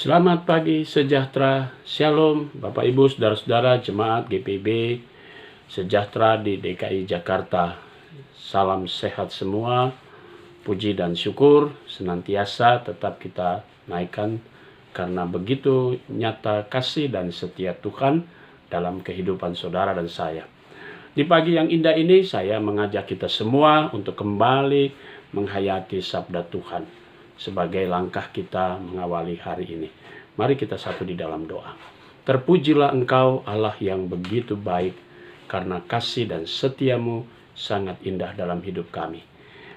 Selamat pagi, sejahtera, shalom, Bapak Ibu, saudara-saudara, jemaat GPIB, sejahtera di DKI Jakarta. Salam sehat semua, puji dan syukur senantiasa tetap kita naikkan karena begitu nyata kasih dan setia Tuhan dalam kehidupan saudara dan saya. Di pagi yang indah ini saya mengajak kita semua untuk kembali menghayati sabda Tuhan sebagai langkah kita mengawali hari ini. Mari kita satu di dalam doa. Terpujilah Engkau Allah yang begitu baik, karena kasih dan setiamu sangat indah dalam hidup kami.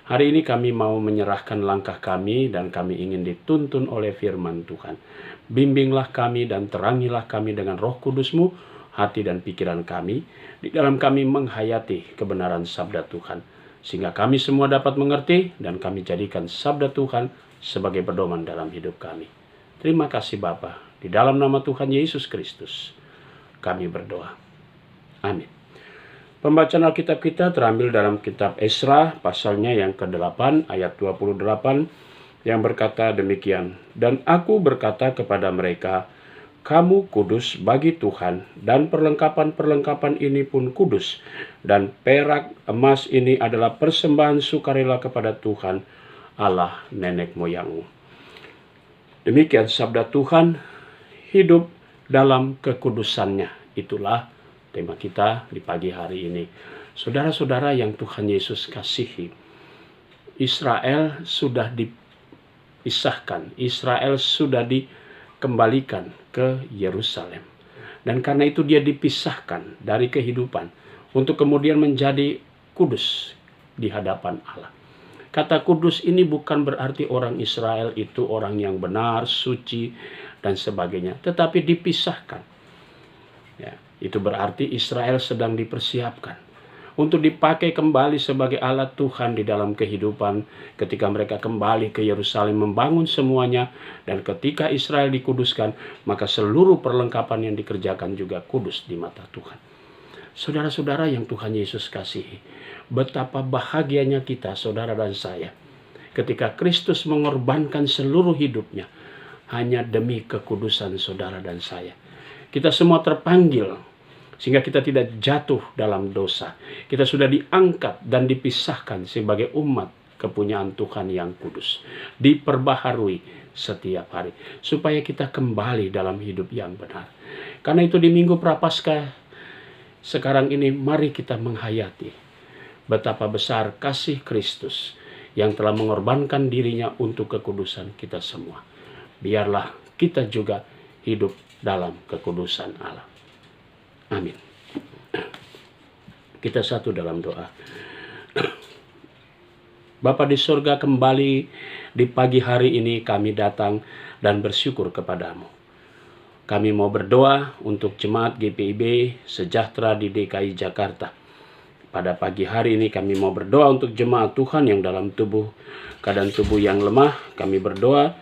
Hari ini kami mau menyerahkan langkah kami dan kami ingin dituntun oleh firman Tuhan. Bimbinglah kami dan terangilah kami dengan Roh Kudus-Mu, hati dan pikiran kami, di dalam kami menghayati kebenaran sabda Tuhan, sehingga kami semua dapat mengerti dan kami jadikan sabda Tuhan sebagai pedoman dalam hidup kami. Terima kasih Bapa, di dalam nama Tuhan Yesus Kristus kami berdoa. Amin. Pembacaan Alkitab kita terambil dalam kitab Esra, pasalnya yang ke-8 ayat 28 yang berkata demikian. Dan aku berkata kepada mereka, kamu kudus bagi Tuhan, dan perlengkapan-perlengkapan ini pun kudus, dan perak emas ini adalah persembahan sukarela kepada Tuhan Allah nenek moyangmu. Demikian sabda Tuhan, hidup dalam kekudusannya. Itulah tema kita di pagi hari ini. Saudara-saudara yang Tuhan Yesus kasihi, Israel sudah dipisahkan, Israel sudah dikembalikan ke Yerusalem. Dan karena itu dia dipisahkan dari kehidupan untuk kemudian menjadi kudus di hadapan Allah. Kata kudus ini bukan berarti orang Israel itu orang yang benar, suci, dan sebagainya. Tetapi dipisahkan. Ya, itu berarti Israel sedang dipersiapkan untuk dipakai kembali sebagai alat Tuhan di dalam kehidupan ketika mereka kembali ke Yerusalem membangun semuanya. Dan ketika Israel dikuduskan, maka seluruh perlengkapan yang dikerjakan juga kudus di mata Tuhan. Saudara-saudara yang Tuhan Yesus kasihi, betapa bahagianya kita, saudara dan saya, ketika Kristus mengorbankan seluruh hidupnya hanya demi kekudusan saudara dan saya. Kita semua terpanggil sehingga kita tidak jatuh dalam dosa. Kita sudah diangkat dan dipisahkan sebagai umat kepunyaan Tuhan yang kudus, diperbaharui setiap hari supaya kita kembali dalam hidup yang benar. Karena itu di Minggu Prapaskah sekarang ini mari kita menghayati betapa besar kasih Kristus yang telah mengorbankan dirinya untuk kekudusan kita semua. Biarlah kita juga hidup dalam kekudusan Allah. Amin. Kita satu dalam doa. Bapa di surga, kembali di pagi hari ini kami datang dan bersyukur kepadamu. Kami mau berdoa untuk jemaat GPIB sejahtera di DKI Jakarta. Pada pagi hari ini kami mau berdoa untuk jemaat Tuhan yang dalam keadaan tubuh yang lemah. Kami berdoa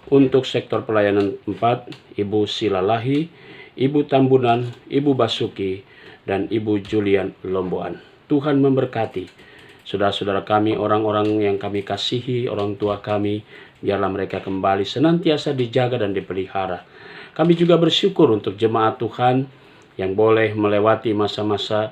untuk sektor pelayanan 4, Ibu Silalahi, Ibu Tambunan, Ibu Basuki, dan Ibu Julian Lomboan. Tuhan memberkati saudara-saudara kami, orang-orang yang kami kasihi, orang tua kami, biarlah mereka kembali senantiasa dijaga dan dipelihara. Kami juga bersyukur untuk jemaat Tuhan yang boleh melewati masa-masa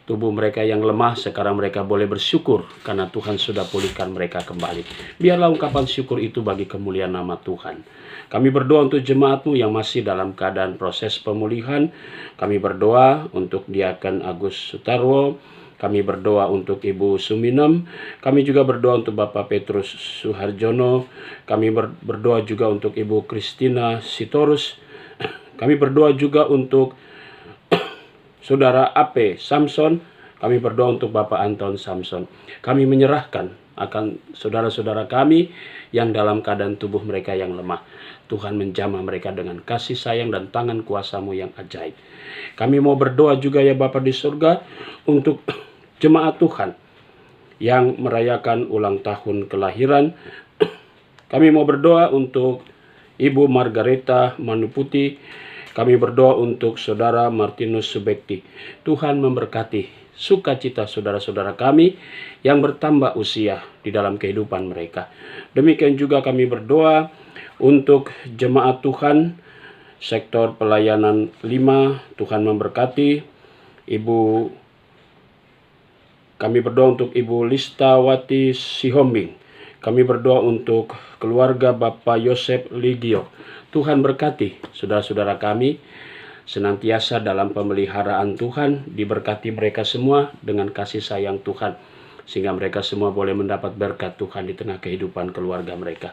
tubuh mereka yang lemah. Sekarang mereka boleh bersyukur karena Tuhan sudah pulihkan mereka kembali. Biarlah ungkapan syukur itu bagi kemuliaan nama Tuhan. Kami berdoa untuk jemaat-Mu yang masih dalam keadaan proses pemulihan. Kami berdoa untuk Diaken Agus Sutarwo. Kami berdoa untuk Ibu Suminem. Kami juga berdoa untuk Bapak Petrus Suharjono. Kami berdoa juga untuk Ibu Kristina Sitorus. Kami berdoa juga untuk Saudara Ape Samson. Kami berdoa untuk Bapak Anton Samson. Kami menyerahkan akan saudara-saudara kami yang dalam keadaan tubuh mereka yang lemah. Tuhan menjamah mereka dengan kasih sayang dan tangan kuasa-Mu yang ajaib. Kami mau berdoa juga ya Bapa di surga untuk jemaat Tuhan yang merayakan ulang tahun kelahiran. Kami mau berdoa untuk Ibu Margareta Manuputi. Kami berdoa untuk Saudara Martinus Subekti. Tuhan memberkati sukacita saudara-saudara kami yang bertambah usia di dalam kehidupan mereka. Demikian juga kami berdoa Untuk jemaat Tuhan, sektor pelayanan 5, Tuhan memberkati. Kami berdoa untuk Ibu Listawati Sihombing. Kami berdoa untuk keluarga Bapak Yosef Ligio. Tuhan berkati saudara-saudara kami senantiasa dalam pemeliharaan Tuhan, diberkati mereka semua dengan kasih sayang Tuhan, sehingga mereka semua boleh mendapat berkat Tuhan di tengah kehidupan keluarga mereka.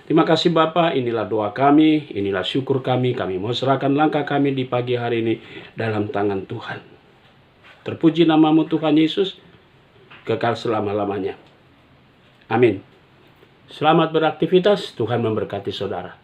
Terima kasih Bapa, inilah doa kami, inilah syukur kami mau serahkan langkah kami di pagi hari ini dalam tangan Tuhan. Terpuji namamu Tuhan Yesus, kekal selama-lamanya. Amin. Selamat beraktivitas, Tuhan memberkati saudara.